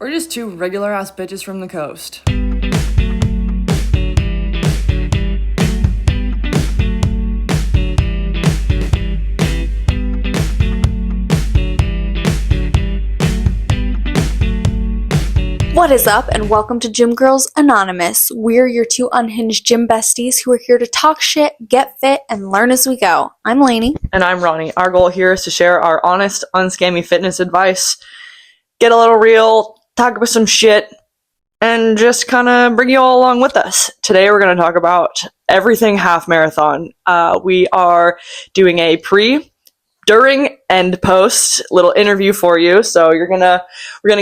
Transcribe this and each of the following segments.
We're just two regular ass bitches from the coast. What is up, and welcome to Gym Girls Anonymous. We're your two unhinged gym besties who are here to talk shit, get fit, and learn as we go. I'm Lainey. And I'm Ronnie. Our goal here is to share our honest, unscammy fitness advice, get a little real, talk about some shit, and just kind of bring you all along with us. Today we're going to talk about everything half marathon. We are doing a pre, during, and post little interview for you. So we're gonna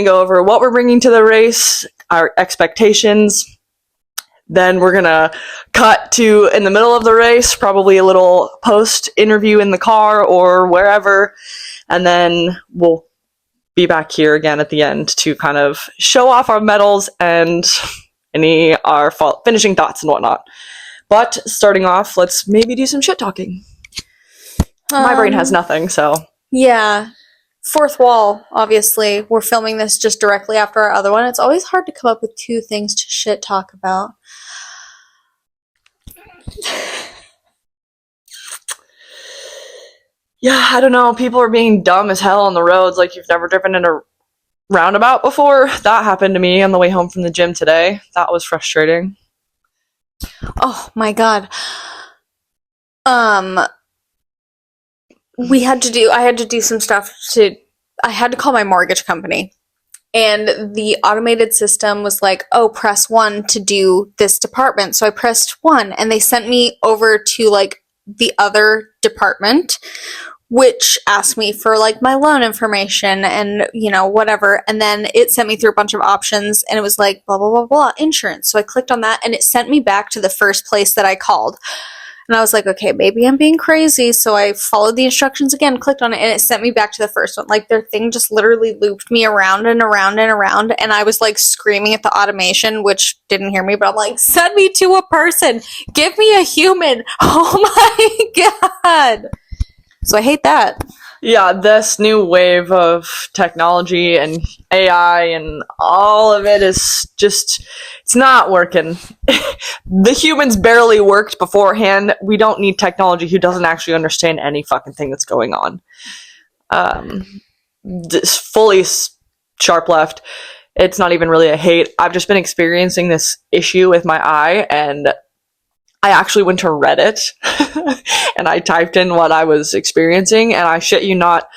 go over what we're bringing to the race, our expectations. Then we're gonna cut to in the middle of the race, probably a little post interview in the car or wherever, and then we'll be back here again at the end to kind of show off our medals and our finishing thoughts and whatnot. But starting off, let's maybe do some shit talking. My brain has nothing, so. Yeah. Fourth wall, obviously. We're filming this just directly after our other one. It's always hard to come up with two things to shit talk about. Yeah, I don't know. People are being dumb as hell on the roads like you've never driven in a roundabout before. That happened to me on the way home from the gym today. That was frustrating. Oh my god. I had to do some stuff I had to call my mortgage company. And the automated system was like, oh, press 1 to do this department. So I pressed 1 and they sent me over to like the other department, which asked me for like my loan information and, whatever. And then it sent me through a bunch of options and it was like, blah, blah, blah, blah, insurance. So I clicked on that and it sent me back to the first place that I called. And I was like, okay, maybe I'm being crazy. So I followed the instructions again, clicked on it, and it sent me back to the first one. Like, their thing just literally looped me around and around and around. And I was like screaming at the automation, which didn't hear me, but I'm like, send me to a person. Give me a human. Oh my God. So I hate that. Yeah, this new wave of technology and AI and all of it is just, it's not working. The humans barely worked beforehand. We don't need technology who doesn't actually understand any fucking thing that's going on. Fully sharp left. It's not even really a hate. I've just been experiencing this issue with my eye, and I actually went to Reddit and I typed in what I was experiencing, and I shit you not,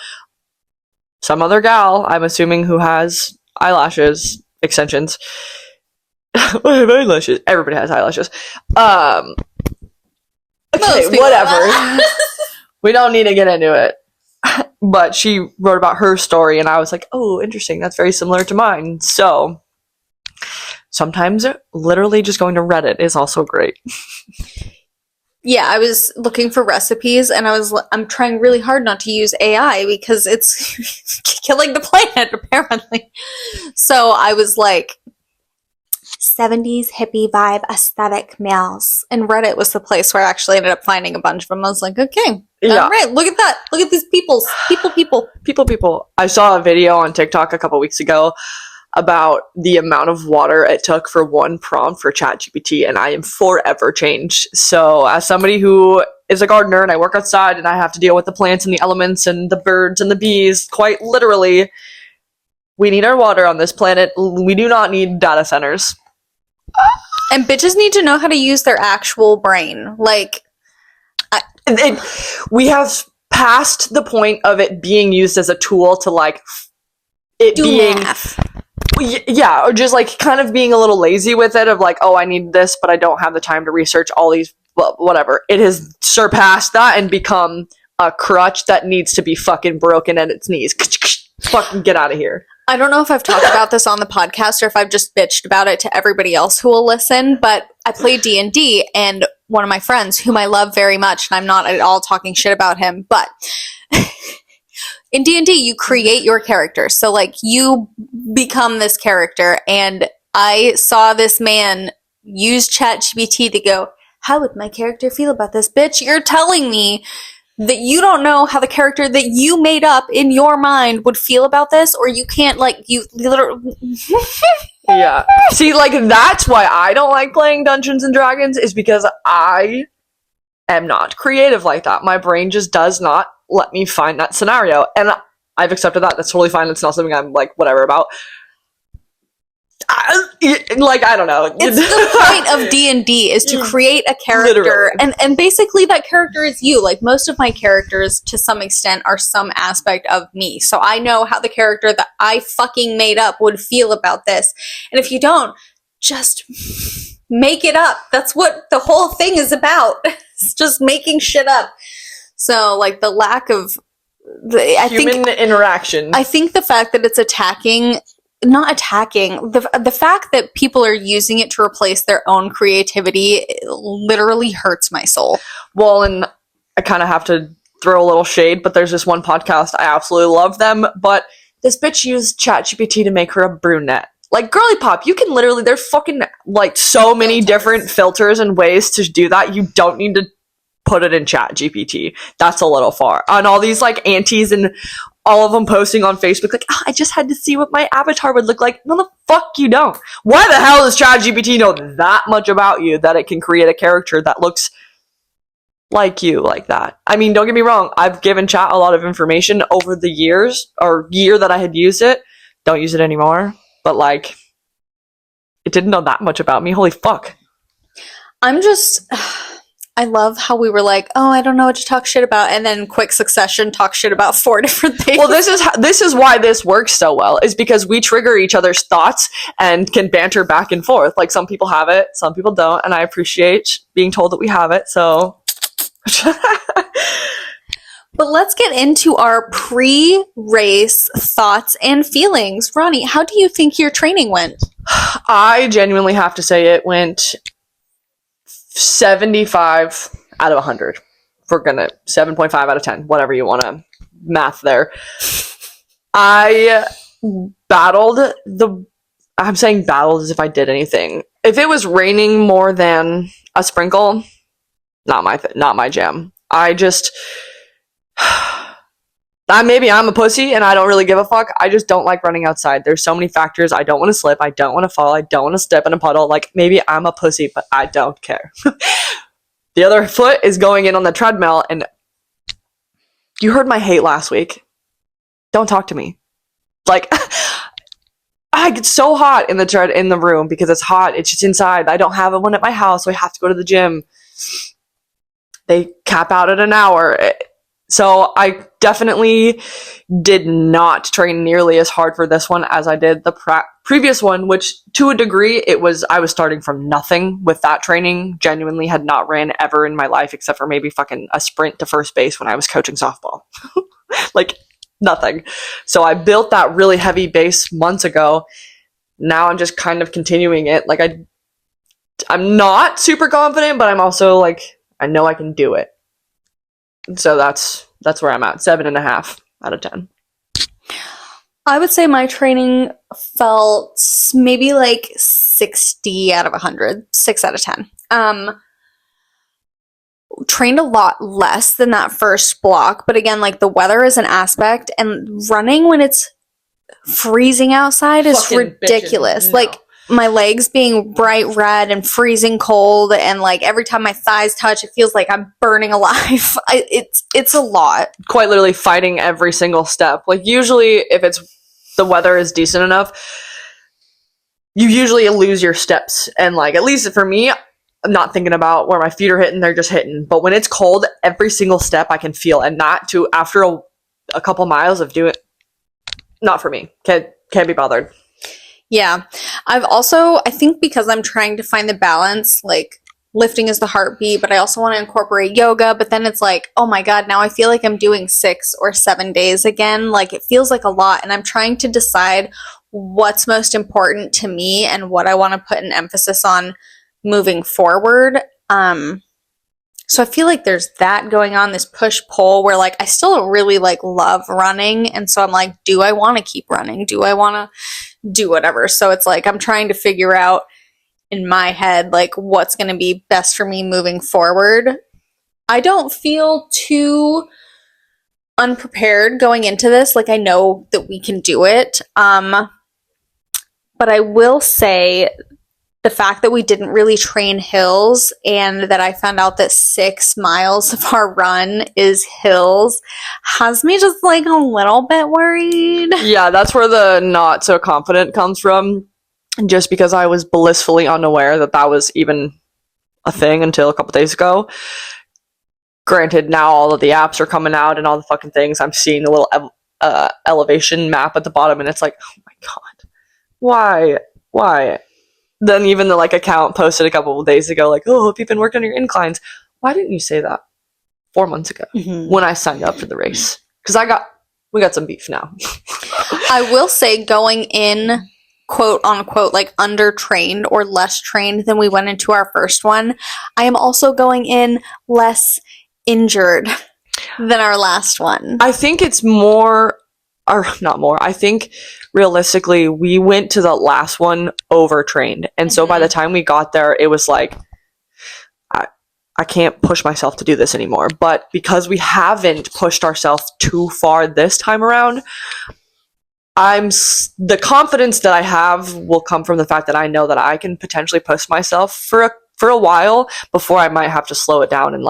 some other gal, I'm assuming, who has eyelashes, extensions. I have eyelashes. Everybody has eyelashes. Okay, whatever. We don't need to get into it. But she wrote about her story, and I was like, oh, interesting. That's very similar to mine. So sometimes literally just going to Reddit is also great. Yeah, I was looking for recipes, and I'm trying really hard not to use AI because it's killing the planet, apparently. So I was like, 70s hippie vibe aesthetic males. And Reddit was the place where I actually ended up finding a bunch of them. I was like, okay, yeah. All right, look at that. Look at these people. I saw a video on TikTok a couple weeks ago about the amount of water it took for one prompt for ChatGPT, and I am forever changed. So as somebody who is a gardener and I work outside and I have to deal with the plants and the elements and the birds and the bees, quite literally, we need our water on this planet. We do not need data centers. And bitches need to know how to use their actual brain. Like, we have passed the point of it being used as a tool to like it do being math. Yeah, or just like kind of being a little lazy with it, of like, oh, I need this, but I don't have the time to research all these, whatever. It has surpassed that and become a crutch that needs to be fucking broken at its knees. Fucking get out of here. I don't know if I've talked about this on the podcast or if I've just bitched about it to everybody else who will listen, but I play D&D, and one of my friends, whom I love very much, and I'm not at all talking shit about him, but in D&D, you create your character. So, like, you become this character, and I saw this man use ChatGPT to go, how would my character feel about this? Bitch, you're telling me that you don't know how the character that you made up in your mind would feel about this, or you can't, like, you literally... Yeah. See, like, that's why I don't like playing Dungeons and Dragons, is because I am not creative like that. My brain just does not let me find that scenario. And I've accepted that. That's totally fine. It's not something I'm, like, whatever about. I don't know. It's the point of D&D is to create a character, and basically that character is you. Like, most of my characters, to some extent, are some aspect of me. So I know how the character that I fucking made up would feel about this. And if you don't, just make it up. That's what the whole thing is about. It's just making shit up. So, like, the lack of human interaction. I think the fact that it's not attacking, the fact that people are using it to replace their own creativity literally hurts my soul. Well, and I kind of have to throw a little shade, but there's this one podcast, I absolutely love them, but this bitch used ChatGPT to make her a brunette. Like, girly pop, you can literally, there's fucking, like, so many different filters and ways to do that. You don't need to put it in ChatGPT. That's a little far. On all these, like, aunties and all of them posting on Facebook, like, I just had to see what my avatar would look like. No, the fuck you don't. Why the hell does ChatGPT know that much about you that it can create a character that looks like you like that? I mean, don't get me wrong. I've given Chat a lot of information over the years, or year that I had used it. Don't use it anymore. But, like, it didn't know that much about me. Holy fuck. I love how we were like, oh, I don't know what to talk shit about, and then quick succession talk shit about 4 different things. Well, this is why this works so well, is because we trigger each other's thoughts and can banter back and forth. Like, some people have it, some people don't, and I appreciate being told that we have it, so... But let's get into our pre-race thoughts and feelings. Ronnie, how do you think your training went? I genuinely have to say it went 75 out of 100. We're gonna 7.5 out of 10, whatever you want to math there. I battled I'm saying battled as if I did anything. If it was raining more than a sprinkle, not my jam. Maybe I'm a pussy and I don't really give a fuck. I just don't like running outside. There's so many factors. I don't want to slip. I don't want to fall. I don't want to step in a puddle. Like, maybe I'm a pussy, but I don't care. The other foot is going in on the treadmill, and you heard my hate last week. Don't talk to me. Like, I get so hot in the room because it's hot. It's just inside. I don't have one at my house, so I have to go to the gym. They cap out at an hour. So I definitely did not train nearly as hard for this one as I did the previous one, which to a degree I was starting from nothing with that training. Genuinely had not ran ever in my life except for maybe fucking a sprint to first base when I was coaching softball. Like, nothing. So I built that really heavy base months ago. Now I'm just kind of continuing it. Like, I'm not super confident, but I'm also like, I know I can do it. So that's where I'm at. 7.5 out of 10. I would say my training felt maybe like 60 out of 100, 6 out of 10. Trained a lot less than that first block, but again, like, the weather is an aspect, and running when it's freezing outside is Fucking ridiculous. bitchin'. No. Like, my legs being bright red and freezing cold, and like every time my thighs touch, it feels like I'm burning alive. It's a lot. Quite literally fighting every single step. Like, usually if the weather is decent enough, you usually lose your steps. And, like, at least for me, I'm not thinking about where my feet are hitting, they're just hitting. But when it's cold, every single step I can feel, and not to after a couple miles of doing, not for me. Can't be bothered. Yeah. I think because I'm trying to find the balance, like, lifting is the heartbeat, but I also want to incorporate yoga, but then it's like, oh my God, now I feel like I'm doing 6 or 7 days again. Like, it feels like a lot, and I'm trying to decide what's most important to me and what I want to put an emphasis on moving forward. So I feel like there's that going on, this push-pull where, like, I still really, like, love running, and so I'm like, do I want to keep running? Do I want to do whatever? So it's like I'm trying to figure out in my head, like, what's going to be best for me moving forward. I don't feel too unprepared going into this. Like, I know that we can do it. But I will say the fact that we didn't really train hills and that I found out that 6 miles of our run is hills has me just like a little bit worried. Yeah, that's where the not so confident comes from. Just because I was blissfully unaware that that was even a thing until a couple days ago. Granted, now all of the apps are coming out and all the fucking things. I'm seeing the little elevation map at the bottom, and it's like, oh my god, why? Then even the account posted a couple of days ago, like, oh, hope you've been working on your inclines. Why didn't you say that 4 months ago when I signed up for the race? Because we got some beef now. I will say, going in, quote unquote, like undertrained or less trained than we went into our first one, I am also going in less injured than our last one. I think it's more, or not more, I think realistically we went to the last one overtrained. And so by the time we got there, it was like, I can't push myself to do this anymore. But because we haven't pushed ourselves too far this time around, the confidence that I have will come from the fact that I know that I can potentially push myself for a while before I might have to slow it down and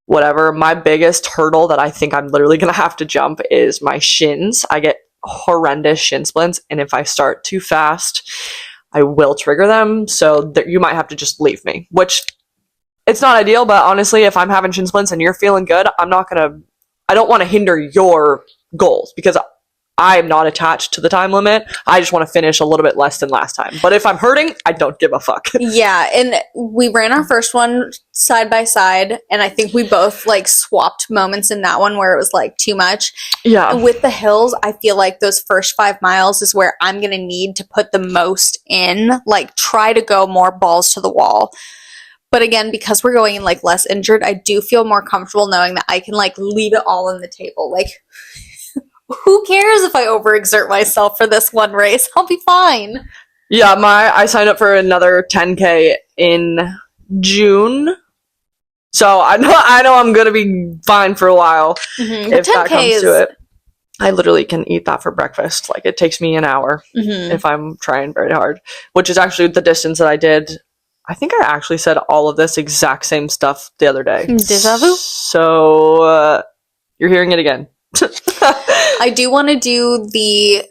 whatever. My biggest hurdle that I think I'm literally going to have to jump is my shins. I get horrendous shin splints, and if I start too fast, I will trigger them. So you might have to just leave me, which it's not ideal, but honestly, if I'm having shin splints and you're feeling good, I don't want to hinder your goals because I'm not attached to the time limit. I just want to finish a little bit less than last time. But if I'm hurting, I don't give a fuck. Yeah, and we ran our first one side by side, and I think we both swapped moments in that one where it was too much. Yeah. And with the hills, I feel like those first 5 miles is where I'm going to need to put the most in, try to go more balls to the wall. But again, because we're going in less injured, I do feel more comfortable knowing that I can leave it all on the table. Who cares if I overexert myself for this one race? I'll be fine. Yeah, I signed up for another 10K in June. So I know I'm going to be fine for a while if that comes to it. I literally can eat that for breakfast. It takes me an hour if I'm trying very hard, which is actually the distance that I did. I think I actually said all of this exact same stuff the other day. Déjà vu? So you're hearing it again. I do want to do the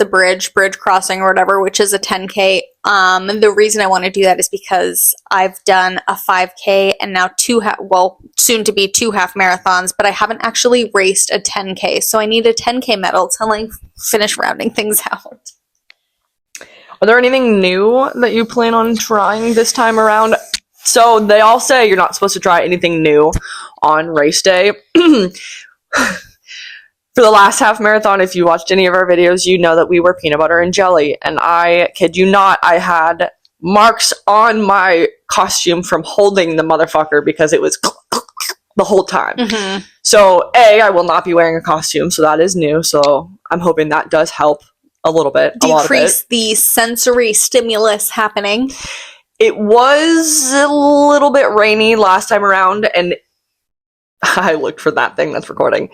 bridge crossing or whatever, which is a 10K. The reason I want to do that is because I've done a 5K and now soon to be 2 half marathons, but I haven't actually raced a 10K. So I need a 10K medal to finish rounding things out. Are there anything new that you plan on trying this time around? So they all say you're not supposed to try anything new on race day. For the last half marathon, if you watched any of our videos, you know that we were peanut butter and jelly. And I kid you not, I had marks on my costume from holding the motherfucker because it was the whole time. Mm-hmm. So I will not be wearing a costume, so that is new. So I'm hoping that does help a little bit. Decrease the sensory stimulus happening. It was a little bit rainy last time around, and I looked for that thing that's recording.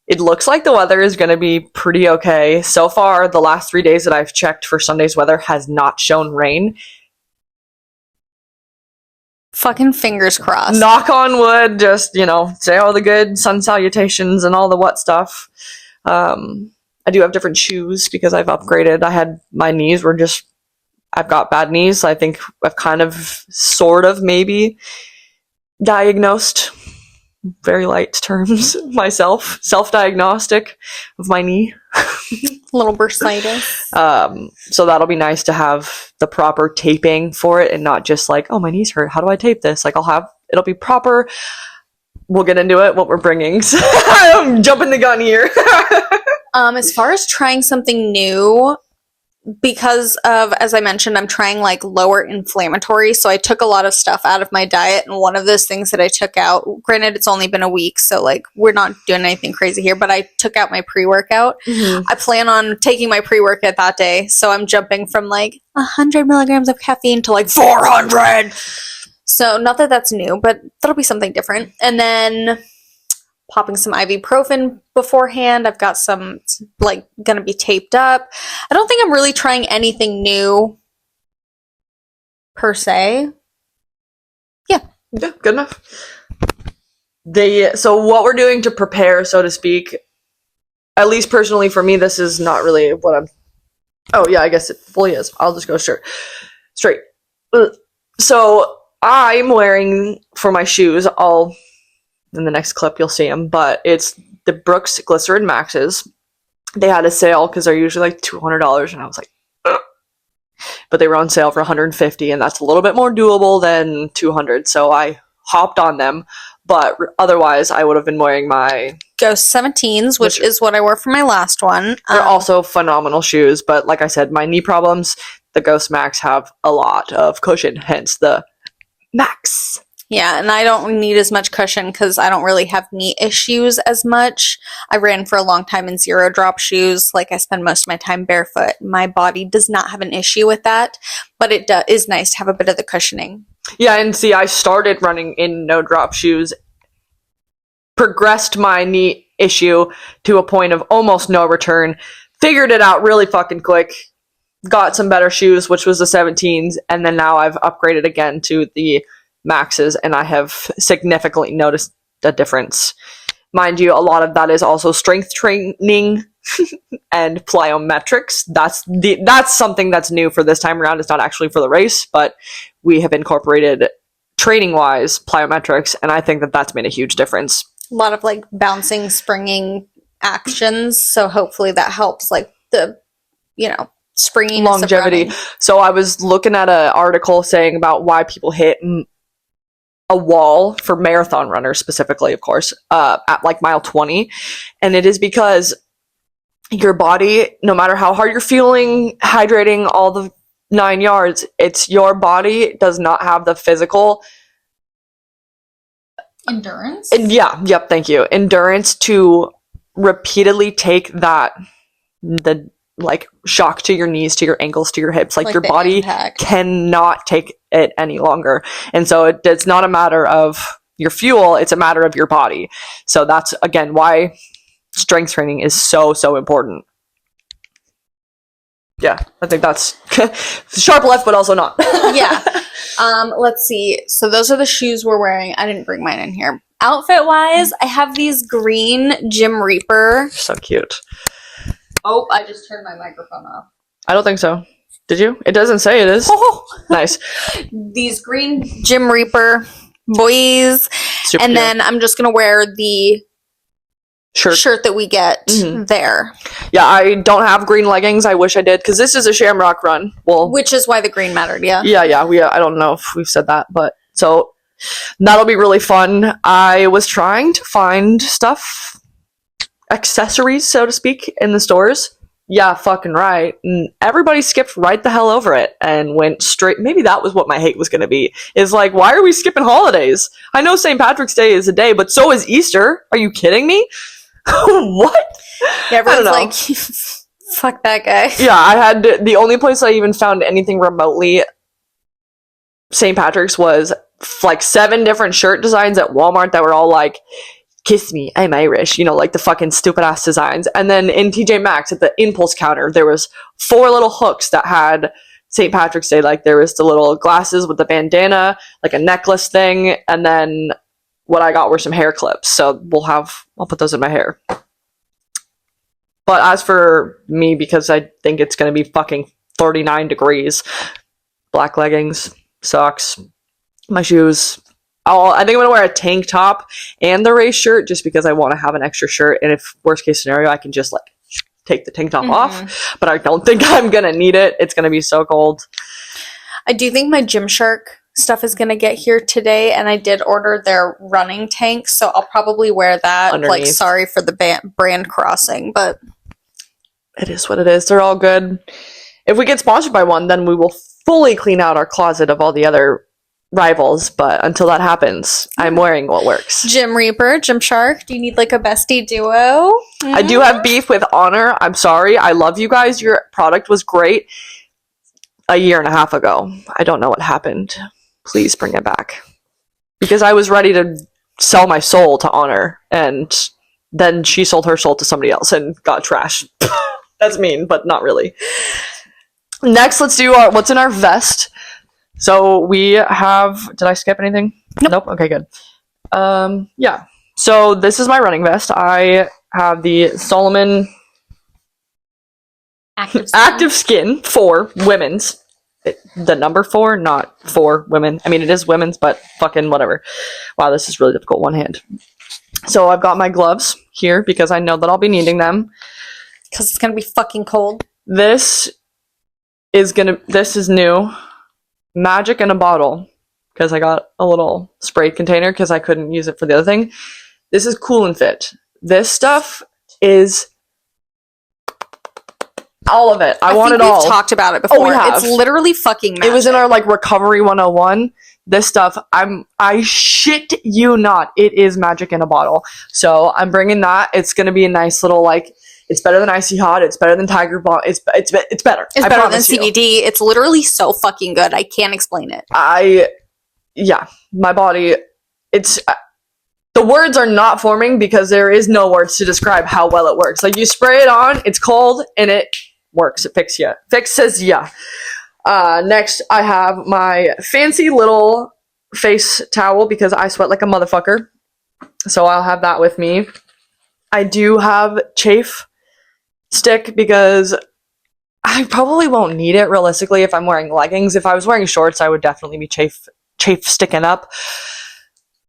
It looks like the weather is going to be pretty okay. So far, the last 3 days that I've checked for Sunday's weather has not shown rain. Fucking fingers crossed. Knock on wood, just, say all the good sun salutations and all the what stuff. I do have different shoes because I've upgraded. My knees were I've got bad knees. I think I've kind of, sort of, maybe diagnosed, very light terms, myself, self-diagnostic of my knee. Little bursitis. So that'll be nice to have the proper taping for it and not just oh, my knees hurt. How do I tape this? It'll be proper. We'll get into it, what we're bringing. So I'm jumping the gun here. As far as trying something new, because of, as I mentioned, I'm trying lower inflammatory, so I took a lot of stuff out of my diet, and one of those things that I took out, granted it's only been a week, so we're not doing anything crazy here, but I took out my pre-workout. Mm-hmm. I plan on taking my pre-workout that day, so I'm jumping from 100 milligrams of caffeine to 400. So not that that's new, but that'll be something different. And then popping some ibuprofen beforehand. I've got some, like, gonna be taped up. I don't think I'm really trying anything new per se. Yeah, good enough. So what we're doing to prepare, so to speak, at least personally for me, this is not really what I'm... Oh, yeah, I guess it fully is. I'll just go straight. So I'm wearing, for my shoes, in the next clip you'll see them, but it's the Brooks Glycerin Maxes. They had a sale because they're usually like $200, and I was like, ugh. But they were on sale for $150, and that's a little bit more doable than $200, so I hopped on them. But otherwise, I would have been wearing my Ghost 17s, which is what I wore for my last one. They're also phenomenal shoes, but like I said, my knee problems, the Ghost Max have a lot of cushion, hence the Max. Yeah, and I don't need as much cushion because I don't really have knee issues as much. I ran for a long time in zero drop shoes. Like, I spend most of my time barefoot. My body does not have an issue with that, but it is nice to have a bit of the cushioning. Yeah, and see, I started running in no drop shoes, progressed my knee issue to a point of almost no return, figured it out really fucking quick, got some better shoes, which was the 17s, and then now I've upgraded again to the Maxes, and I have significantly noticed a difference. Mind you, a lot of that is also strength training and plyometrics. That's something that's new for this time around. It's not actually for the race, but we have incorporated training-wise plyometrics, and I think that that's made a huge difference. A lot of, like, bouncing, springing actions, so hopefully that helps, like, the, springiness longevity. Of running. So I was looking at an article saying about why people hit a wall for marathon runners specifically, of course, at like mile 20, and it is because your body, no matter how hard you're feeling, hydrating, all the 9 yards, it's your body does not have the physical endurance. Thank you. Endurance to repeatedly take the shock to your knees, to your ankles, to your hips. Like your body impact cannot take it any longer. And so it's not a matter of your fuel, it's a matter of your body. So that's, again, why strength training is so, so important. Yeah, I think that's sharp left, but also not. Yeah. Let's see. So those are the shoes we're wearing. I didn't bring mine in here. Outfit-wise, I have these green Gym Reaper. So cute. Oh, I just turned my microphone off. I don't think so. Did you? It doesn't say it is. Oh. Nice. These green Gym Reaper boys. Super and cute. then I'm just going to wear the shirt that we get there. Yeah, I don't have green leggings. I wish I did, because this is a Shamrock run. Well, which is why the green mattered, yeah. Yeah. I don't know if we've said that, but so that'll be really fun. I was trying to find stuff, accessories, so to speak, in the stores. Yeah, fucking right. And everybody skipped right the hell over it and went straight. Maybe that was what my hate was going to be. Is like, why are we skipping holidays? I know St. Patrick's Day is a day, but so is Easter. Are you kidding me? What? Yeah, everyone's like, fuck that guy. Yeah, the only place I even found anything remotely St. Patrick's was like 7 different shirt designs at Walmart that were all like, kiss me, I'm Irish, like the fucking stupid ass designs. And then in TJ Maxx at the impulse counter, there was 4 little hooks that had St. Patrick's Day. Like there was the little glasses with the bandana, like a necklace thing, and then what I got were some hair clips. So I'll put those in my hair. But as for me, because I think it's going to be fucking 39 degrees, black leggings, socks, my shoes. I think I'm going to wear a tank top and the race shirt just because I want to have an extra shirt. And if worst case scenario, I can just like take the tank top off. But I don't think I'm going to need it. It's going to be so cold. I do think my Gymshark stuff is going to get here today, and I did order their running tanks, so I'll probably wear that. Underneath. Like, sorry for the brand crossing, but it is what it is. They're all good. If we get sponsored by one, then we will fully clean out our closet of all the other rivals, but until that happens, I'm wearing what works. Gym Reaper, Gymshark, do you need like a bestie duo? I do have beef with Honor. I'm sorry. I love you guys. Your product was great a year and a half ago. I don't know what happened. please bring it back. Because I was ready to sell my soul to Honor, and then she sold her soul to somebody else and got trashed. That's mean, but not really. Next, let's do what's in our vest. So we have... Did I skip anything? Nope. Okay, good. Yeah. So this is my running vest. I have the Solomon Active Skin for women's. The number 4, not for women. I mean, it is women's, but fucking whatever. Wow, this is really difficult. One hand. So I've got my gloves here because I know that I'll be needing them. Because it's going to be fucking cold. This is new. Magic in a bottle. Because I got a little spray container because I couldn't use it for the other thing. This is Cool and Fit. This stuff is all of it. I want it all. We've talked about it before. Oh, we have. It's literally fucking magic. It was in our like Recovery 101. This stuff, I shit you not. It is magic in a bottle. So I'm bringing that. It's gonna be a nice little like. It's better than Icy Hot. It's better than Tiger Balm. It's better. It's better than CBD. It's literally so fucking good. I can't explain it. My body. It's the words are not forming because there is no words to describe how well it works. Like you spray it on, it's cold, and it works. It fixes ya. Next, I have my fancy little face towel because I sweat like a motherfucker. So I'll have that with me. I do have chafe stick because I probably won't need it realistically if I'm wearing leggings. If I was wearing shorts, I would definitely be chafe sticking up.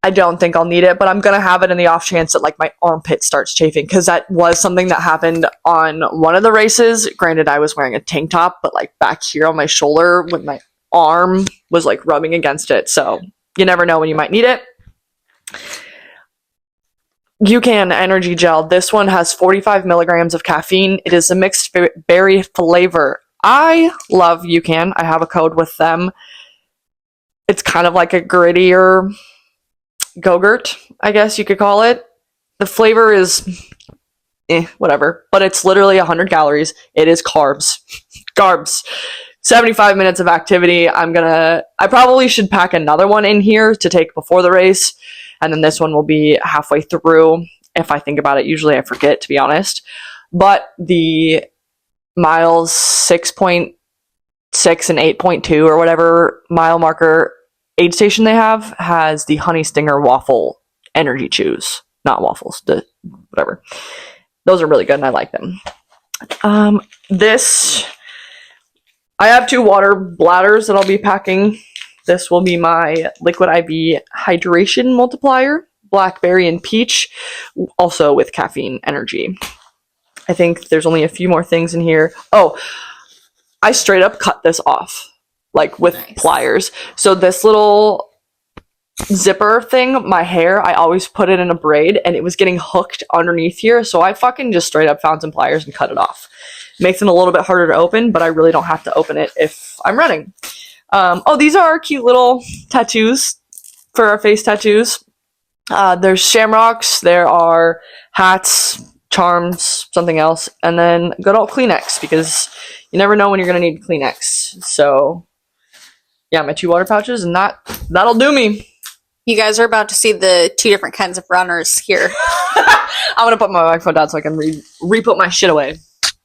I don't think I'll need it, but I'm gonna have it in the off chance that like my armpit starts chafing because that was something that happened on one of the races. Granted, I was wearing a tank top, but like back here on my shoulder when my arm was like rubbing against it. So you never know when you might need it. iykyk energy gel. This one has 45 milligrams of caffeine. It is a mixed berry flavor. I love iykyk. I have a code with them. It's kind of like a grittier Go-Gurt, I guess you could call it. The flavor is whatever, but it's literally 100 calories. It is carbs. 75 minutes of activity. I probably should pack another one in here to take before the race, and then this one will be halfway through. If I think about it, usually I forget, to be honest. But the miles 6.6 and 8.2 or whatever mile marker aid station they have has the Honey Stinger waffle energy chews. Not waffles, whatever. Those are really good and I like them. I have 2 water bladders that I'll be packing. This will be my Liquid IV hydration multiplier, blackberry and peach, also with caffeine energy. I think there's only a few more things in here. Oh, I straight up cut this off. Like with pliers. So this little zipper thing, my hair, I always put it in a braid and it was getting hooked underneath here. So I fucking just straight up found some pliers and cut it off. Makes it a little bit harder to open, but I really don't have to open it if I'm running. These are our cute little tattoos for our face tattoos. There's Shamrocks, there are hats, charms, something else, and then good old Kleenex because you never know when you're going to need Kleenex. So yeah, my 2 water pouches, and that'll do me. You guys are about to see the 2 different kinds of runners here. I'm gonna put my microphone down so I can re-put my shit away.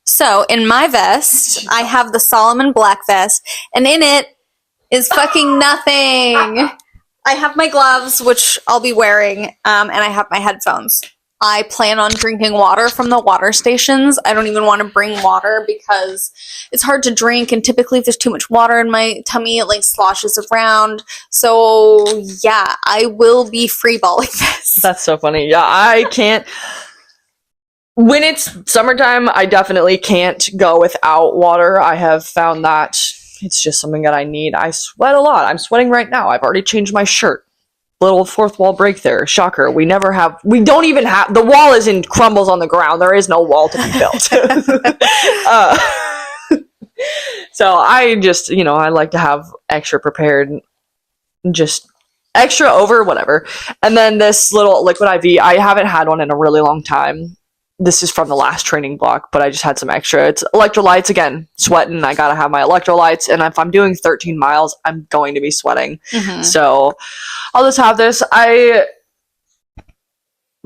So, in my vest, I have the Solomon black vest, and in it is fucking nothing. I have my gloves, which I'll be wearing, and I have my headphones. I plan on drinking water from the water stations. I don't even want to bring water because it's hard to drink, and typically if there's too much water in my tummy, it like sloshes around. So yeah, I will be freeballing this. That's so funny. Yeah, I can't. When it's summertime, I definitely can't go without water. I have found that it's just something that I need. I sweat a lot. I'm sweating right now. I've already changed my shirt. Little fourth wall break there. Shocker. We don't even have, the wall is in crumbles on the ground. There is no wall to be built. So I just, I like to have extra prepared, just extra over, whatever. And then this little Liquid IV, I haven't had one in a really long time. this is from the last training block, but I just had some extra. It's electrolytes again, sweating. I gotta have my electrolytes, and if I'm doing 13 miles, I'm going to be sweating. So I'll just have this. I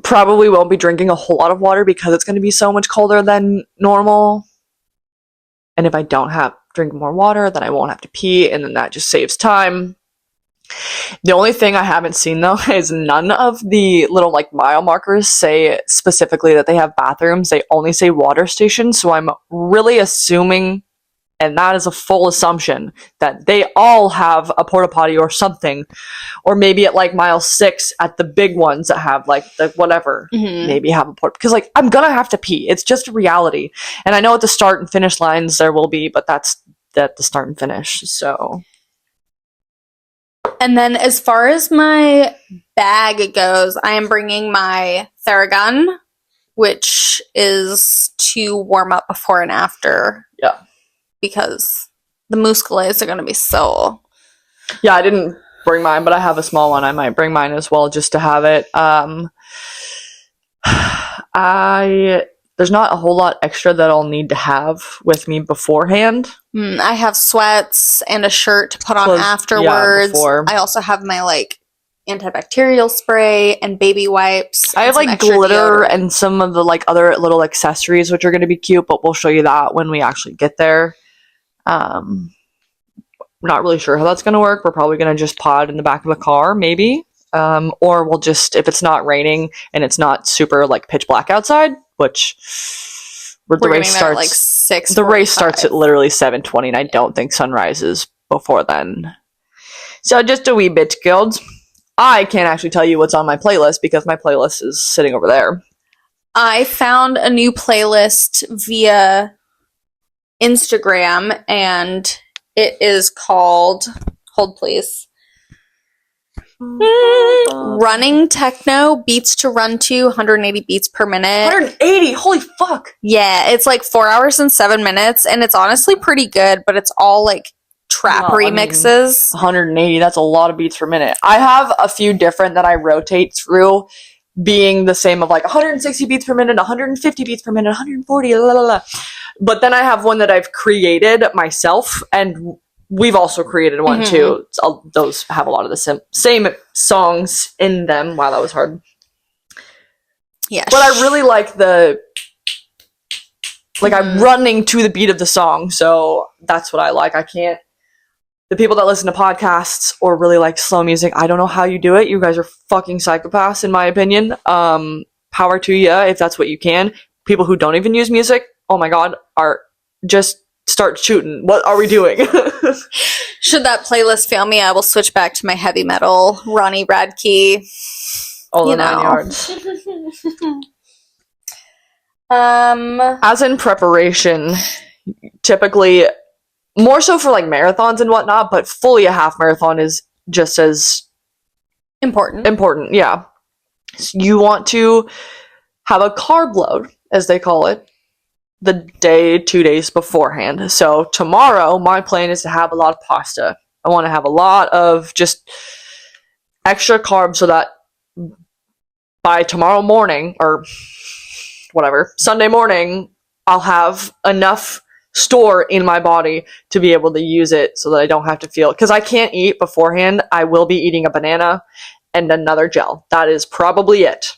probably won't be drinking a whole lot of water because it's going to be so much colder than normal. And if I don't drink more water, then I won't have to pee, and then that just saves time. The only thing I haven't seen, though, is none of the little, like, mile markers say specifically that they have bathrooms. They only say water stations, so I'm really assuming, and that is a full assumption, that they all have a porta potty or something. Or maybe at, like, mile 6 at the big ones that have, like, the whatever, maybe have a porta. Because, like, I'm gonna have to pee. It's just a reality. And I know at the start and finish lines there will be, but that's at the start and finish, so... And then as far as my bag goes, I am bringing my Theragun, which is to warm up before and after. Yeah. Because the muscles are going to be so... Yeah, I didn't bring mine, but I have a small one. I might bring mine as well just to have it. There's not a whole lot extra that I'll need to have with me beforehand. I have sweats and a shirt to put on afterwards. Yeah, I also have my, like, antibacterial spray and baby wipes. I have, like, glitter and some of the, like, other little accessories, which are going to be cute, but we'll show you that when we actually get there. Not really sure how that's going to work. We're probably going to just pod in the back of the car, maybe. Or we'll just, if it's not raining and it's not super, like, pitch black outside, which the race starts at, like, 6:45. The race starts at literally 7:20, and I don't think sun rises before then. So just a wee bit, girls. I can't actually tell you what's on my playlist because my playlist is sitting over there. I found a new playlist via Instagram, and it is called, hold please, Running Techno, beats to run to, 180 beats per minute. 180? Holy fuck! Yeah, it's like 4 hours and 7 minutes, and it's honestly pretty good, but it's all like trap remixes. 180, that's a lot of beats per minute. I have a few different that I rotate through, being the same of like 160 beats per minute, 150 beats per minute, 140, la la la. But then I have one that I've created myself, and we've also created one too. Those have a lot of the same songs in them. Wow, that was hard. Yeah. But I really like I'm running to the beat of the song, so that's what I like. The people that listen to podcasts or really like slow music, I don't know how you do it. You guys are fucking psychopaths, in my opinion. Power to you if that's what you can. People who don't even use music, oh my god, are just start shooting. What are we doing? Should that playlist fail me, I will switch back to my heavy metal, Ronnie Radke. All the 9 yards. As in preparation, typically, more so for like marathons and whatnot, but fully a half marathon is just as important, yeah. So you want to have a carb load, as they call it, the 2 days beforehand. So tomorrow, my plan is to have a lot of pasta. I want to have a lot of just extra carbs so that by tomorrow morning, or whatever, Sunday morning, I'll have enough store in my body to be able to use it so that I don't have to feel, because I can't eat beforehand. I will be eating a banana and another gel. That is probably it,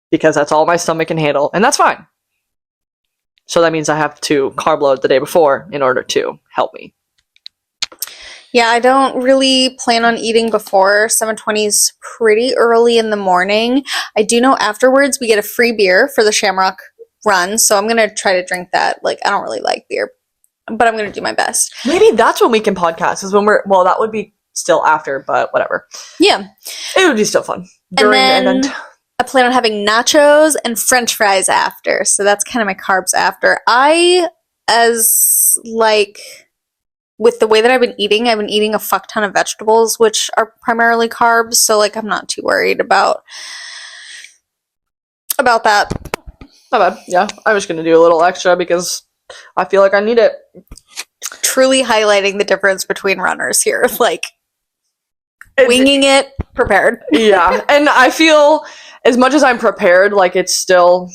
because that's all my stomach can handle, and that's fine. So that means I have to carb load the day before in order to help me. Yeah, I don't really plan on eating before 7:20 is pretty early in the morning. I do know afterwards we get a free beer for the Shamrock run, so I'm going to try to drink that. Like, I don't really like beer, but I'm going to do my best. Maybe that's when we can podcast, is when that would be still after, but whatever. Yeah. It would be still fun. During and then I plan on having nachos and french fries after, so that's kind of my carbs after. With the way that I've been eating a fuck ton of vegetables, which are primarily carbs, so, like, I'm not too worried about that. Not bad. Yeah, I'm just going to do a little extra because I feel like I need it. Truly highlighting the difference between runners here. Like, winging it, prepared. Yeah, and I feel, as much as I'm prepared, like, it's still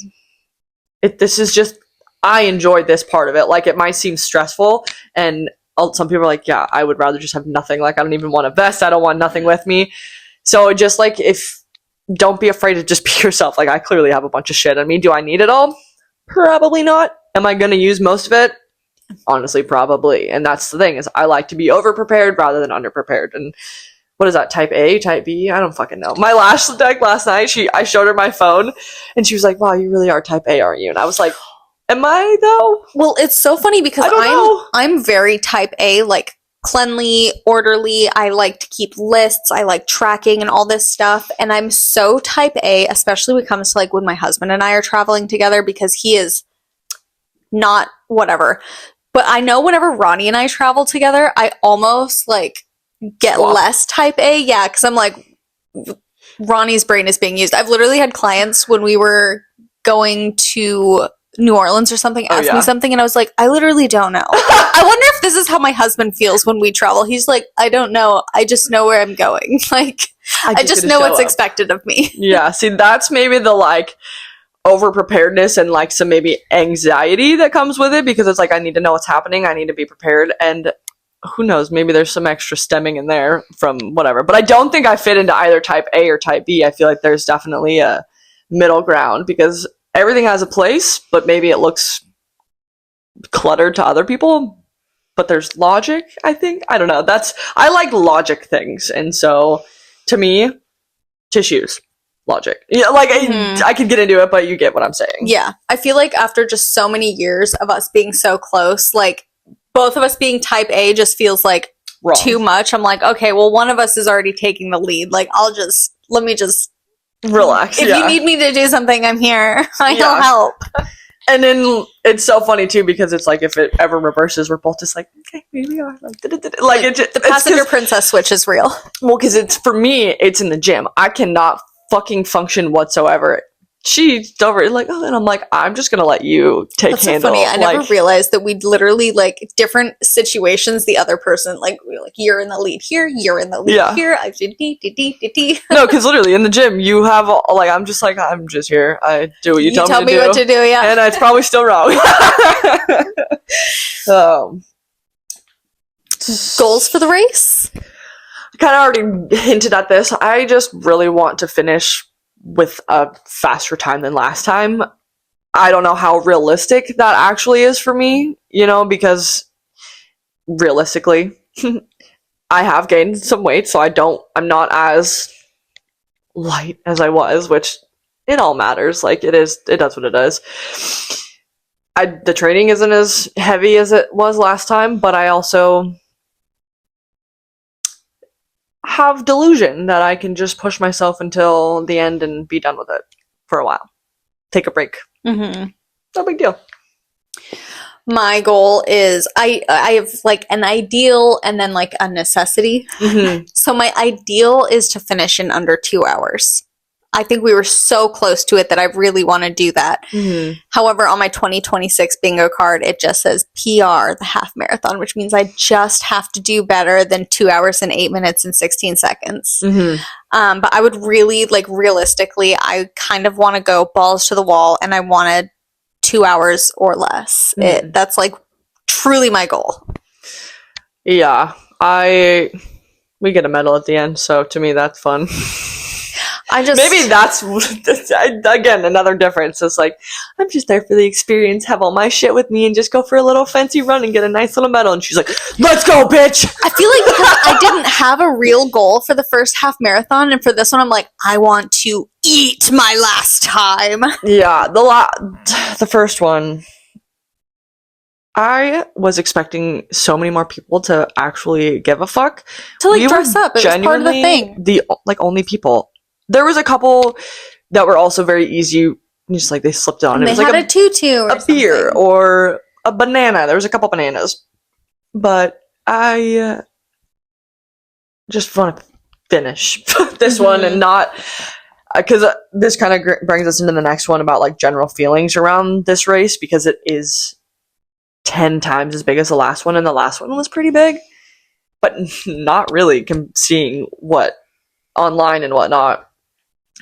this is just, I enjoy this part of it. Like, it might seem stressful, and some people are like, yeah, I would rather just have nothing. Like, I don't even want a vest. I don't want nothing with me. So just like, don't be afraid to just be yourself. Like, I clearly have a bunch of shit on me. Do I need it all? Probably not. Am I going to use most of it? Honestly, probably. And that's the thing, is I like to be over-prepared rather than under-prepared. And what is that, type A, type B? I don't fucking know. My lash deck last night, I showed her my phone, and she was like, wow, you really are type A, aren't you? And I was like, am I, though? Well, it's so funny because I'm very type A, like, cleanly, orderly. I like to keep lists. I like tracking and all this stuff. And I'm so type A, especially when it comes to, like, when my husband and I are traveling together, because he is not whatever. But I know whenever Ronnie and I travel together, I almost, like, get less type A. Yeah, because I'm like, Ronnie's brain is being used. I've literally had clients when we were going to New Orleans or something ask me something, and I was like, I literally don't know. I wonder if this is how my husband feels when we travel. He's like, I don't know. I just know where I'm going. Like, I just know what's expected of me. Yeah, see, that's maybe the, like, over-preparedness and, like, some maybe anxiety that comes with it, because it's like, I need to know what's happening. I need to be prepared, and who knows, maybe there's some extra stemming in there from whatever. But I don't think I fit into either type A or type B. I feel like there's definitely a middle ground, because everything has a place, but maybe it looks cluttered to other people. But there's logic, I think. I don't know. I like logic things. And so, to me, tissues, logic. Yeah, like, I could get into it, but you get what I'm saying. Yeah. I feel like after just so many years of us being so close, like, both of us being type A just feels like wrong. Too much. I'm like, okay, well, one of us is already taking the lead. Like, let me just relax. If you need me to do something, I'm here. I'll help. And then it's so funny too, because it's like, if it ever reverses, we're both just like, okay, here we are. Like, the passenger princess switch is real. Well, because for me, it's in the gym. I cannot fucking function whatsoever. She's over like, oh, and I'm like, I'm just gonna let you take That's handle. So funny. I never realized that we'd literally, like, different situations, the other person, like, we're like, you're in the lead here, you're in the lead here. I did d. No, because literally in the gym, you have like, I'm just here. I do what you tell me to do. What to do, yeah. And it's probably still wrong. Goals for the race? I kind of already hinted at this. I just really want to finish with a faster time than last time. I don't know how realistic that actually is for me, because realistically, I have gained some weight, so I'm not as light as I was, which it all matters. Like, it does what it does. The training isn't as heavy as it was last time, but I also have delusion that I can just push myself until the end and be done with it for a while. Take a break. Mm-hmm. No big deal. My goal is I have, like, an ideal and then, like, a necessity. Mm-hmm. So my ideal is to finish in under 2 hours. I think we were so close to it that I really want to do that. Mm-hmm. However, on my 2026 bingo card, it just says PR, the half marathon, which means I just have to do better than 2 hours and 8 minutes and 16 seconds. Mm-hmm. But I would really, like, realistically, I kind of want to go balls to the wall, and I wanted 2 hours or less. Mm-hmm. That's, like, truly my goal. Yeah, we get a medal at the end, so to me that's fun. Maybe that's again another difference. It's like, I'm just there for the experience, have all my shit with me, and just go for a little fancy run and get a nice little medal. And she's like, let's go, bitch. I feel like because I didn't have a real goal for the first half marathon, and for this one I'm like, I want to eat my last time. Yeah, the first one, I was expecting so many more people to actually give a fuck. To, like, dress up. It was part of the thing. The only people. There was a couple that were also very easy. Just like, they slipped on. And it was they had like a tutu or a beer or a banana. There was a couple bananas. But I just want to finish this one and not... Because this kind of brings us into the next one about, like, general feelings around this race, because it is 10 times as big as the last one, and the last one was pretty big. But not really, seeing what online and whatnot.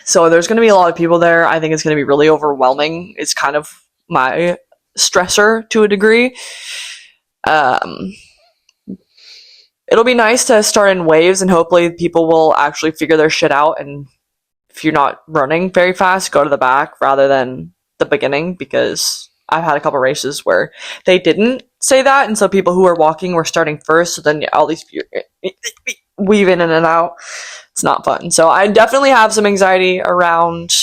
So there's going to be a lot of people there. I think it's going to be really overwhelming. It's kind of my stressor to a degree. It'll be nice to start in waves, and hopefully people will actually figure their shit out, and if you're not running very fast, go to the back rather than the beginning, because I've had a couple races where they didn't say that, and so people who were walking were starting first, so then all these weave in and out. It's not fun. So I definitely have some anxiety around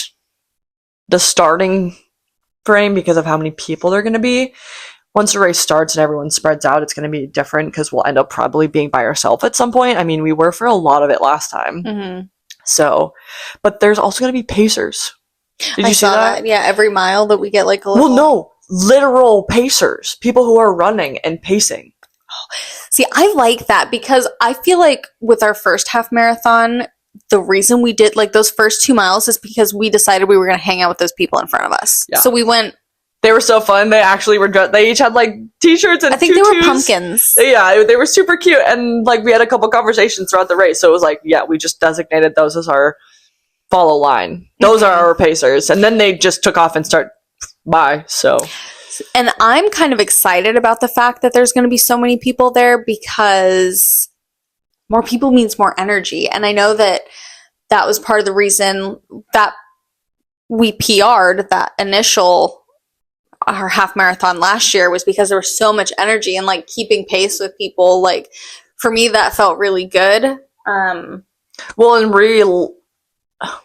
the starting frame because of how many people there are going to be. Once the race starts and everyone spreads out, it's going to be different because we'll end up probably being by ourselves at some point. I mean, we were for a lot of it last time. Mm-hmm. So, but there's also going to be pacers. Did you see that? Yeah, every mile that we get like a little... Well, no, literal pacers. People who are running and pacing. See, I like that because I feel like with our first half marathon, the reason we did like those first 2 miles is because we decided we were going to hang out with those people in front of us. Yeah. So we went... They were so fun. They actually were they each had like t-shirts and I think tutus. they were pumpkins. Yeah, they were super cute, and like we had a couple conversations throughout the race, so it was like, yeah, we just designated those as our follow line. Those are our pacers, and then they just took off and start by. So, and I'm kind of excited about the fact that there's going to be so many people there because more people means more energy, and I know that was part of the reason that we PR'd that initial our half marathon last year was because there was so much energy and like keeping pace with people. Like for me, that felt really good. Well, in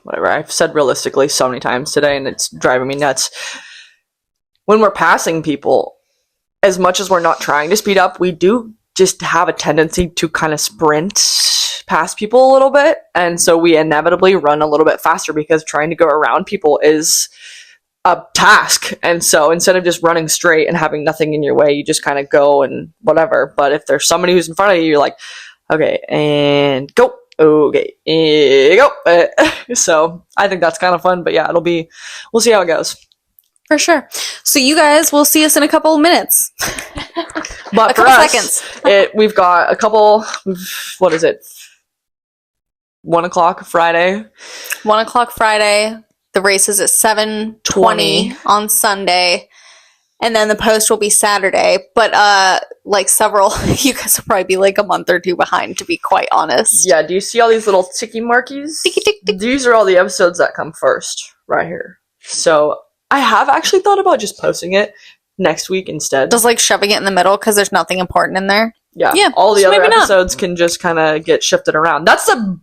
whatever, I've said realistically so many times today, and it's driving me nuts. When we're passing people, as much as we're not trying to speed up, we do just have a tendency to kind of sprint past people a little bit, and so we inevitably run a little bit faster because trying to go around people is a task. And so instead of just running straight and having nothing in your way, you just kind of go and whatever. But if there's somebody who's in front of you, you're like, okay, and go. Okay, and go. So I think that's kind of fun. But yeah, we'll see how it goes. For sure. So you guys will see us in a couple of minutes. But for us, seconds. We've got a couple, what is it? 1 o'clock Friday. 1 o'clock Friday. The race is at 7:20 on Sunday, and then the post will be Saturday. But like several, you guys will probably be like a month or two behind, to be quite honest. Yeah. Do you see all these little ticky markies? Ticky, tick, tick. These are all the episodes that come first, right here. So I have actually thought about just posting it next week instead. Just like shoving it in the middle because there's nothing important in there. Yeah. All the other episodes can just kind of get shifted around. That's the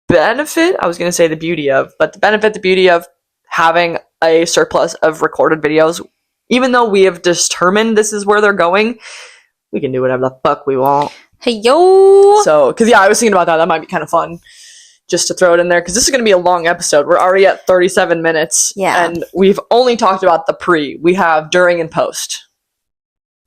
benefit, I was going to say the beauty of, but the beauty of having a surplus of recorded videos. Even though we have determined this is where they're going, we can do whatever the fuck we want. Hey, yo! So, because yeah, I was thinking about that. That might be kind of fun just to throw it in there, because this is going to be a long episode. We're already at 37 minutes. Yeah. And we've only talked about the pre. We have during and post.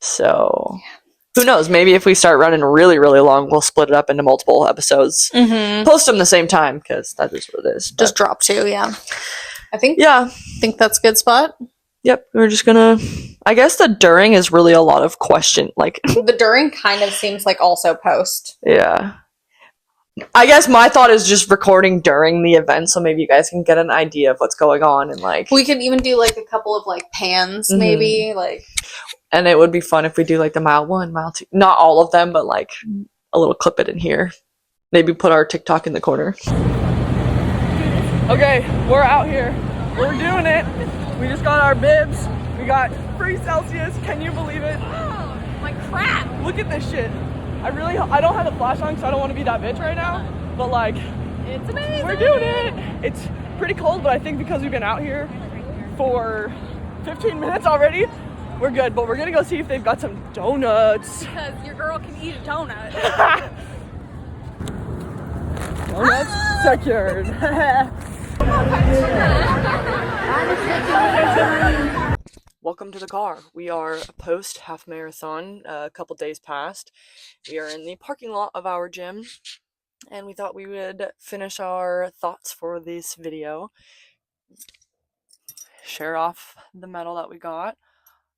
So... yeah. Who knows? Maybe if we start running really, really long, we'll split it up into multiple episodes. Mm-hmm. Post them the same time, because that is what it is. Just drop 2, yeah. I think that's a good spot. Yep, we're just gonna... I guess the during is really a lot of question. Like the during kind of seems like also post. Yeah. I guess my thought is just recording during the event, so maybe you guys can get an idea of what's going on, and like... we could even do like a couple of like pans, maybe, like... And it would be fun if we do like the mile 1, mile 2. Not all of them, but like a little clip it in here. Maybe put our TikTok in the corner. Okay, we're out here. We're doing it. We just got our bibs. We got 3 Celsius. Can you believe it? Oh, my crap. Look at this shit. I don't have the flash on because I don't want to be that bitch right now. But like, it's amazing. We're doing it. It's pretty cold, but I think because we've been out here for 15 minutes already, we're good. But we're gonna go see if they've got some donuts. Because your girl can eat a donut. Donuts secured. Welcome to the car. We are post half marathon. A couple days past. We are in the parking lot of our gym, and we thought we would finish our thoughts for this video. Share off the medal that we got.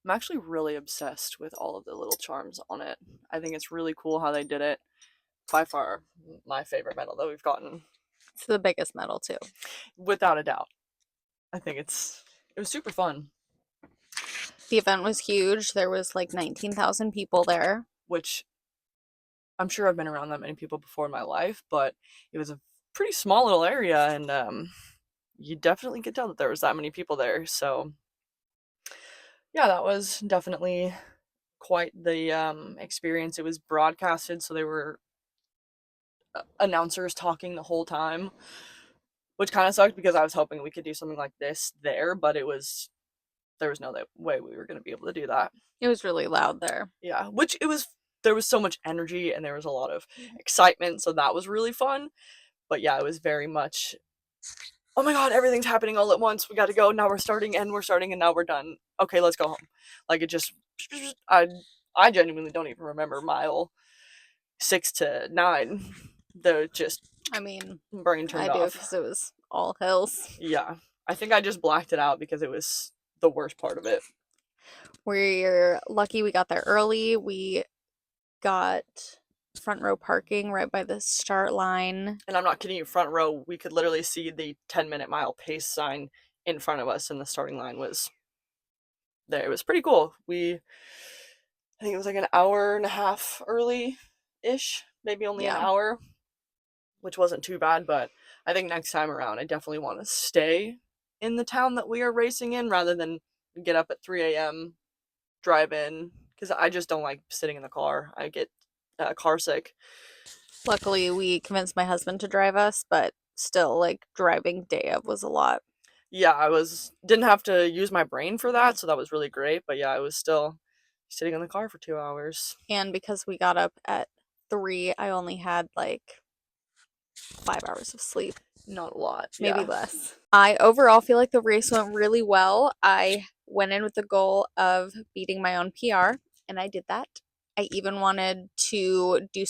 I'm actually really obsessed with all of the little charms on it. I think it's really cool how they did it. By far, my favorite medal that we've gotten. It's the biggest medal too. Without a doubt. I think it was super fun. The event was huge. There was like 19,000 people there. which I'm sure I've been around that many people before in my life, but it was a pretty small little area, and you definitely could tell that there was that many people there. So yeah, that was definitely quite the experience. It was broadcasted, so there were announcers talking the whole time, which kind of sucked because I was hoping we could do something like this there, but there was no way we were going to be able to do that. It was really loud there. Yeah, there was so much energy and there was a lot of excitement, so that was really fun. But yeah, it was very much, oh my god, everything's happening all at once. We got to go. Now we're starting and now we're done. Okay, let's go home. Like it just I genuinely don't even remember mile 6 to 9. The just I mean, brain turned I do off. because it was all hills. Yeah. I think I just blacked it out because it was the worst part of it. We're lucky we got there early. We got front row parking right by the start line. And I'm not kidding you, front row, we could literally see the 10-minute mile pace sign in front of us, and the starting line was there. It was pretty cool. I think it was like an hour and a half early-ish, maybe only an hour, which wasn't too bad, but I think next time around, I definitely want to stay in the town that we are racing in rather than get up at 3 a.m., drive in, because I just don't like sitting in the car. I get car sick. Luckily, we convinced my husband to drive us, but still, like, driving day of was a lot. Yeah, didn't have to use my brain for that, so that was really great. But yeah, I was still sitting in the car for 2 hours. And because we got up at 3, I only had like 5 hours of sleep. Not a lot. Maybe yeah. less. I overall feel like the race went really well. I went in with the goal of beating my own PR, and I did that. I even wanted to do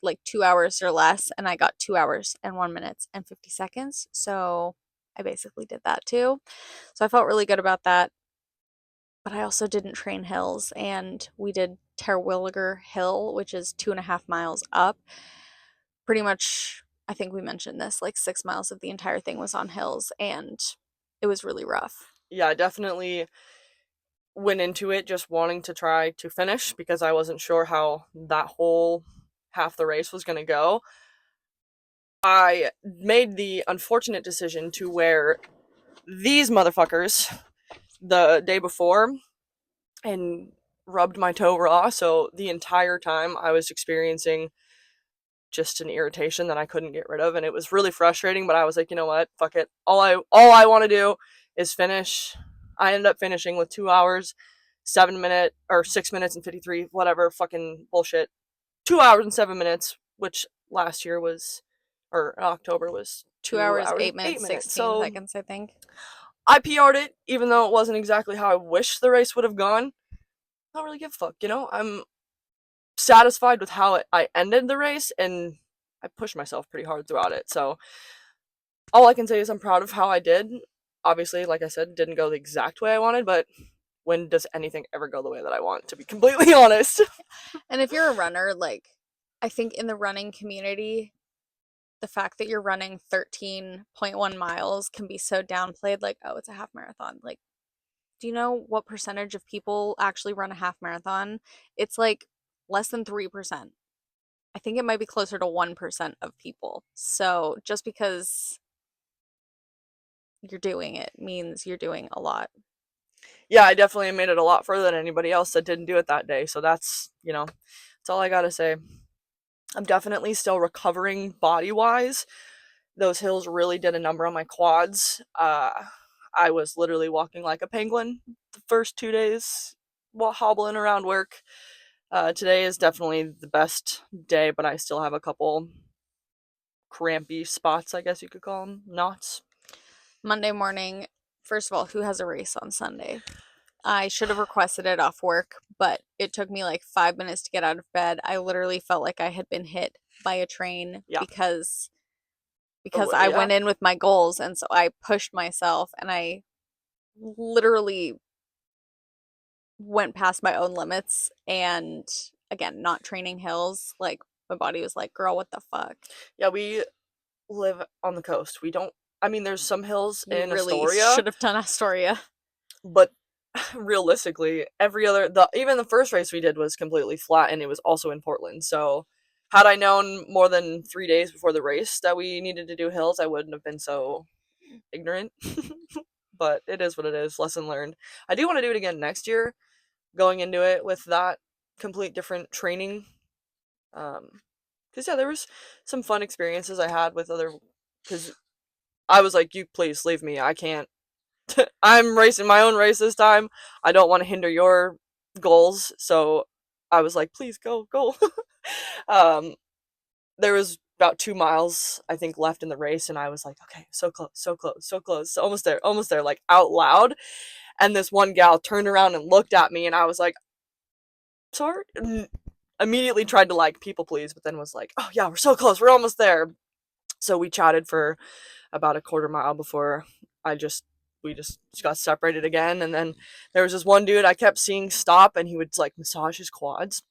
like 2 hours or less, and I got 2 hours and 1 minute and 50 seconds. So I basically did that too. So I felt really good about that. But I also didn't train hills, and we did Terwilliger Hill, which is 2.5 miles up. Pretty much, I think we mentioned this, like 6 miles of the entire thing was on hills, and it was really rough. Yeah, I definitely went into it just wanting to try to finish because I wasn't sure how that whole half the race was going to go. I made the unfortunate decision to wear these motherfuckers the day before and rubbed my toe raw, so the entire time I was experiencing just an irritation that I couldn't get rid of, and it was really frustrating, but I was like, you know what, fuck it. All I want to do is finish. I ended up finishing with 2 hours, 6 minutes and 53, whatever, fucking bullshit. 2 hours and 7 minutes, which last year was, or October was 2 hours, 8 minutes, 16 seconds, I think. I PR'd it, even though it wasn't exactly how I wish the race would have gone. I don't really give a fuck, you know? I'm satisfied with how I ended the race, and I pushed myself pretty hard throughout it. So all I can say is I'm proud of how I did. Obviously, like I said, it didn't go the exact way I wanted, but when does anything ever go the way that I want, to be completely honest? And if you're a runner, like, I think in the running community, the fact that you're running 13.1 miles can be so downplayed, like, oh, it's a half marathon. Like, do you know what percentage of people actually run a half marathon? It's like less than 3%. I think it might be closer to 1% of people. So just because you're doing it means you're doing a lot. Yeah, I definitely made it a lot further than anybody else that didn't do it that day. So that's all I gotta say. I'm definitely still recovering body-wise. Those hills really did a number on my quads. I was literally walking like a penguin the first 2 days while hobbling around work. Today is definitely the best day, but I still have a couple crampy spots, I guess you could call them, knots. Monday morning, first of all, who has a race on Sunday? I should have requested it off work, but it took me like 5 minutes to get out of bed. I literally felt like I had been hit by a train because I went in with my goals, and so I pushed myself, and I literally went past my own limits. And again, not training hills, like, my body was like, girl, what the fuck? Yeah, we live on the coast. There's some hills in really Astoria. should have done Astoria. But realistically, even the first race we did was completely flat, and it was also in Portland. So, had I known more than 3 days before the race that we needed to do hills, I wouldn't have been so ignorant. But it is what it is. Lesson learned. I do want to do it again next year, going into it with that complete different training. Because yeah, there was some fun experiences I had with other. Because I was like, you please leave me. I can't. I'm racing my own race this time. I don't want to hinder your goals. So I was like, please go, go. um, there was about 2 miles, I think, left in the race, and I was like, okay, so close, so close, so close, almost there, like out loud. And this one gal turned around and looked at me, and I was like, sorry. And immediately tried to like people please, but then was like, oh yeah, we're so close, we're almost there. So we chatted for about a quarter mile before we just got separated again. And then there was this one dude I kept seeing stop, and he would like massage his quads.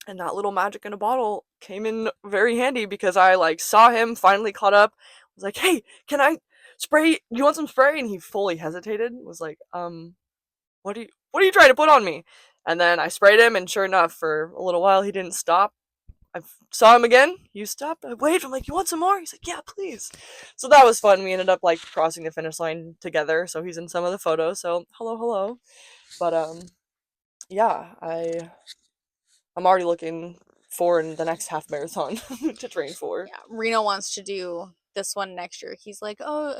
And that little magic in a bottle came in very handy because I like saw him, finally caught up, was like, hey, can I spray? You want some spray? And he fully hesitated, was like, what are you trying to put on me? And then I sprayed him, and sure enough, for a little while he didn't stop. I saw him again. You stopped. I waved. I'm like, you want some more? He's like, yeah, please. So that was fun. We ended up like crossing the finish line together. So he's in some of the photos. So hello, hello. But yeah, I'm already looking for the next half marathon to train for. Yeah, Reno wants to do this one next year. He's like, oh,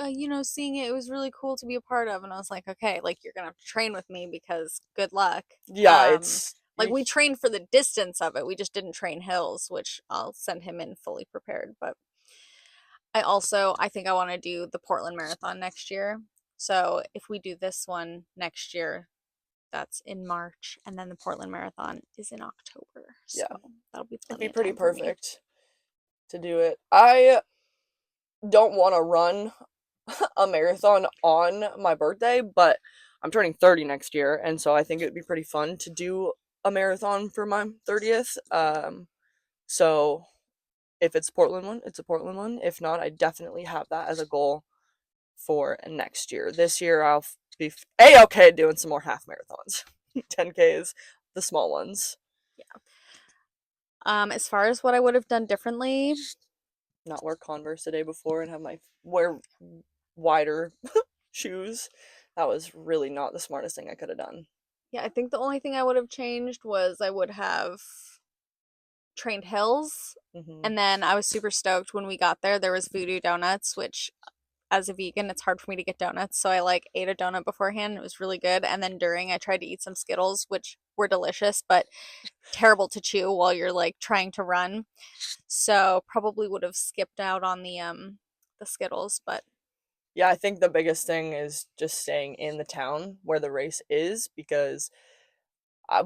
seeing it was really cool to be a part of. And I was like, okay, like you're gonna have to train with me because good luck. Yeah, it's like we trained for the distance of it. We just didn't train hills, which I'll send him in fully prepared. But I think I want to do the Portland Marathon next year. So if we do this one next year, that's in March, and then the Portland Marathon is in October. So yeah, that'll be it'd plenty be pretty of time for me. perfect to do it. I don't want to run a marathon on my birthday, but I'm turning 30 next year, and so I think it would be pretty fun to do a marathon for my 30th. So if it's Portland one, it's a Portland one. If not, I definitely have that as a goal for next year. This year I'll be a-okay doing some more half marathons. 10Ks, the small ones. Yeah. As far as what I would have done differently, not wear Converse the day before and wear wider shoes. That was really not the smartest thing I could have done. yeah, I think the only thing I would have changed was I would have trained hills. And then I was super stoked when we got there. There was Voodoo Donuts, which as a vegan, it's hard for me to get donuts. So I like ate a donut beforehand. It was really good. And then during, I tried to eat some Skittles, which were delicious, but terrible to chew while you're like trying to run. So probably would have skipped out on the Skittles, but yeah, I think the biggest thing is just staying in the town where the race is, because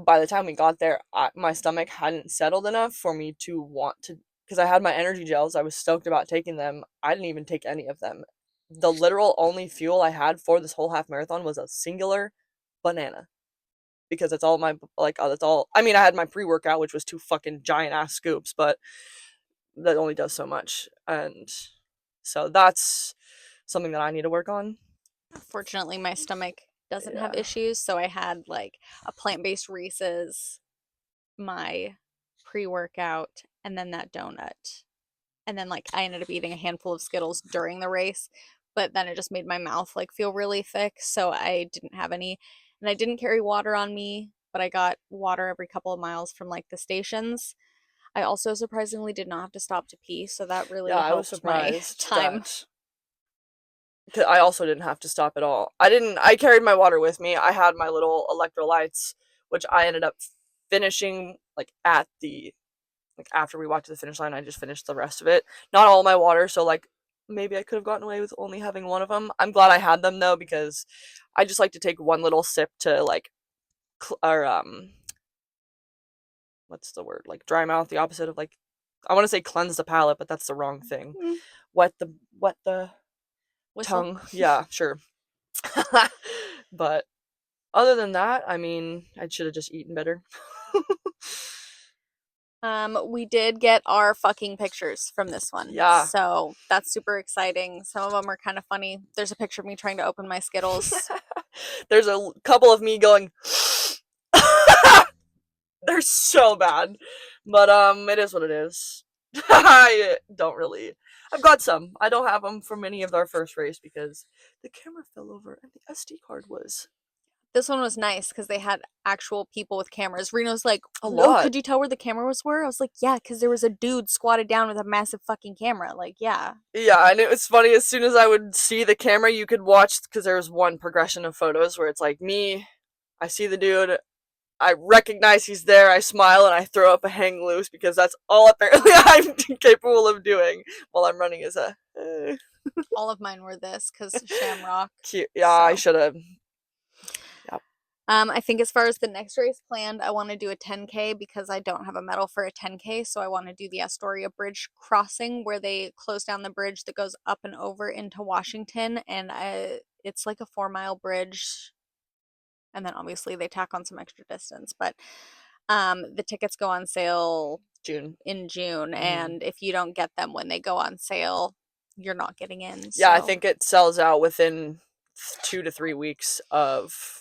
by the time we got there, my stomach hadn't settled enough for me to want to, because I had my energy gels. I was stoked about taking them. I didn't even take any of them. The literal only fuel I had for this whole half marathon was a singular banana, because that's all that's all. I mean, I had my pre-workout, which was 2 fucking giant ass scoops, but that only does so much. And so that's something that I need to work on. fortunately my stomach doesn't have issues, so I had like a plant-based Reese's, my pre-workout, and then that donut. And then like I ended up eating a handful of Skittles during the race, but then it just made my mouth like feel really thick, so I didn't have any. And I didn't carry water on me, but I got water every couple of miles from like the stations. I also surprisingly did not have to stop to pee, so that really I was helped my surprised time. I also didn't have to stop at all. I carried my water with me. I had my little electrolytes, which I ended up finishing like after we walked to the finish line. I just finished the rest of it. Not all my water, so like maybe I could have gotten away with only having one of them. I'm glad I had them though, because I just like to take one little sip to like what's the word? Like dry mouth, the opposite of like, I want to say cleanse the palate, but that's the wrong thing. Wet the Whistle? tongue. Yeah, sure. But other than that, I mean, I should have just eaten better. We did get our fucking pictures from this one. Yeah. So that's super exciting. Some of them are kind of funny. There's a picture of me trying to open my Skittles. There's a couple of me going. They're so bad, but it is what it is. I don't really. I've got some. I don't have them from any of our first race because the camera fell over and the SD card was This one was nice because they had actual people with cameras. Reno's like, a "Oh, lot. could you tell where the cameras were?" I was like, "Yeah, because there was a dude squatted down with a massive fucking camera." Like, yeah. Yeah, and it was funny. As soon as I would see the camera, you could watch because there was one progression of photos where it's like me. I see the dude. I recognize he's there. I smile and I throw up a hang loose because that's all apparently I'm capable of doing while I'm running as a. All of mine were this because Shamrock. Cute. Yeah, I So. should have. I think as far as the next race planned, I want to do a 10K because I don't have a medal for a 10K. So I want to do the Astoria Bridge crossing where they close down the bridge that goes up and over into Washington. And it's like a 4-mile bridge. And then obviously they tack on some extra distance. But the tickets go on sale in June. And if you don't get them when they go on sale, you're not getting in. Yeah, I so- think it sells out within 2 to 3 weeks of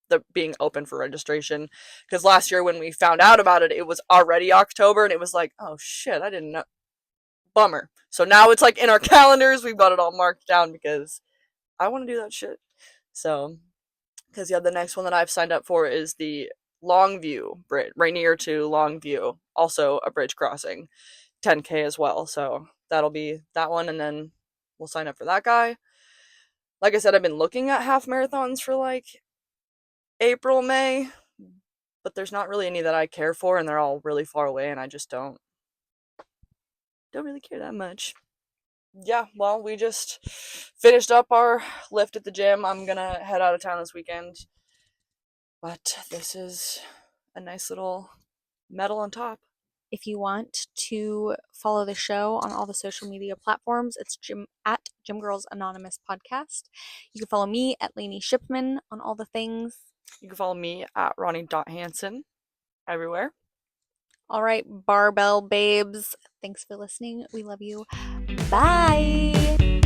the being open for registration, because last year when we found out about it, it was already October and it was like, oh shit, I didn't know. Bummer. So now it's like in our calendars, we've got it all marked down because I want to do that shit. So because the next one that I've signed up for is the Longview Bridge, Rainier to Longview, also a bridge crossing, 10K as well. So that'll be that one, and then we'll sign up for that guy. Like I said, I've been looking at half marathons for like April, May, but there's not really any that I care for, and they're all really far away, and I just don't really care that much. Yeah, well, we just finished up our lift at the gym. I'm gonna head out of town this weekend, but this is a nice little medal on top. If you want to follow the show on all the social media platforms, it's at Gym Girls Anonymous Podcast. You can follow me at Lainey Shipman on all the things. You can follow me at Ronnie.Hansen everywhere. All right, barbell babes. Thanks for listening. We love you. Bye.